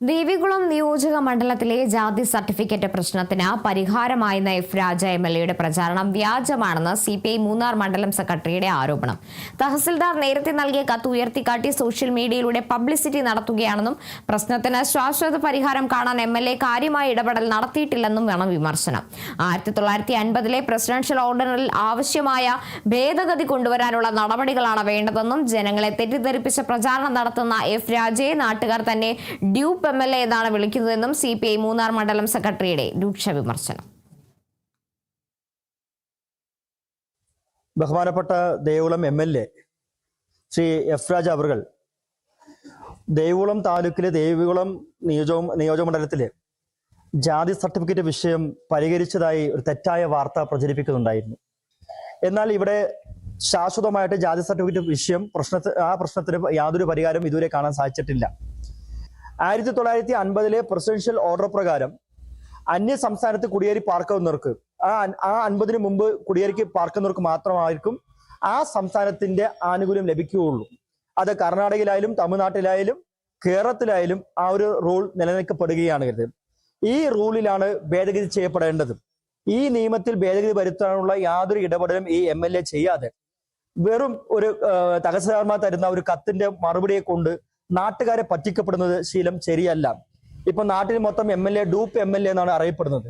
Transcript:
ദേവികുളം നിയോജക മണ്ഡലത്തിലെ ജാതി സർട്ടിഫിക്കറ്റ് പ്രശ്നത്തിന് പരിഹാരമായെന്ന എഫ് രാജ എംഎൽഎയുടെ പ്രചാരണം വ്യാജമാണെന്ന് സിപിഐ മൂന്നാർ മണ്ഡലം സെക്രട്ടറിയുടെ ആരോപണം. തഹസിൽദാർ നേരത്തെ നൽകിയ കത്ത് ഉയർത്തിക്കാട്ടി സോഷ്യൽ മീഡിയയിലൂടെ പബ്ലിസിറ്റി നടത്തുകയാണെന്നും പ്രശ്നത്തിന് ശാശ്വത പരിഹാരം കാണാൻ എംഎൽഎ കാര്യമായ ഇടപെടൽ നടത്തിയിട്ടില്ലെന്നും വേണം വിമർശനം. 1950 പ്രസിഡൻഷ്യൽ ഓർഡറിൽ ആവശ്യമായ ഭേദഗതി കൊണ്ടുവരാനുള്ള നടപടികളാണ് വേണ്ടതെന്നും ജനങ്ങളെ തെറ്റിദ്ധരിപ്പിച്ച പ്രചാരണം നടത്തുന്ന എഫ് രാജയെ നാട്ടുകാർ തന്നെ ഡ്യൂപ്പ് എംഎൽഎ എന്നാണ് വിളിക്കുന്നതെന്നും സിപിഐ മൂന്നാർ മണ്ഡലം സെക്രട്ടറിയുടെ രൂക്ഷ വിമർശനം. ബഹുമാനപ്പെട്ട ദേവികുളം എംഎൽഎ ശ്രീ എഫ് രാജ അവർ ദേവികുളം താലൂക്കിലെ ദേവികുളം നിയോജകമണ്ഡലത്തിലെ ജാതി സർട്ടിഫിക്കറ്റ് വിഷയം പരിഹരിച്ചതായി ഒരു തെറ്റായ വാർത്ത പ്രചരിപ്പിക്കുന്നുണ്ടായിരുന്നു. എന്നാൽ ഇവിടെ ശാശ്വതമായിട്ട് ജാതി സർട്ടിഫിക്കറ്റ് വിഷയം പ്രശ്നത്തിന് യാതൊരു പരിഹാരം ഇതുവരെ കാണാൻ സാധിച്ചിട്ടില്ല. 1950 പ്രസിഡൻഷ്യൽ ഓർഡർ പ്രകാരം അന്യ സംസ്ഥാനത്ത് കുടിയേറി പാർക്കുന്നവർക്ക് ആ 50 മുമ്പ് കുടിയേറി പാർക്കുന്നവർക്ക് മാത്രമായിരിക്കും ആ സംസ്ഥാനത്തിന്റെ ആനുകൂല്യം ലഭിക്കുകയുള്ളൂ. അത് കർണാടകയിലായാലും തമിഴ്നാട്ടിലായാലും കേരളത്തിലായാലും ആ ഒരു റൂൾ നിലനിൽക്കപ്പെടുകയാണ്. ഈ റൂളിലാണ് ഭേദഗതി ചെയ്യപ്പെടേണ്ടത്. ഈ നിയമത്തിൽ ഭേദഗതി വരുത്താനുള്ള യാതൊരു ഇടപെടലും ഈ എംഎൽഎ ചെയ്യാതെ വെറും ഒരു തഹസിൽദാർമാർ തരുന്ന ഒരു കത്തിന്റെ മറുപടിയെ കൊണ്ട് നാട്ടുകാരെ പറ്റിക്കപ്പെടുന്നത് ശീലം ശരിയല്ല. ഇപ്പൊ നാട്ടിൽ മൊത്തം എംഎൽഎ ഡൂപ്പ് എംഎൽഎ എന്നാണ് അറിയപ്പെടുന്നത്.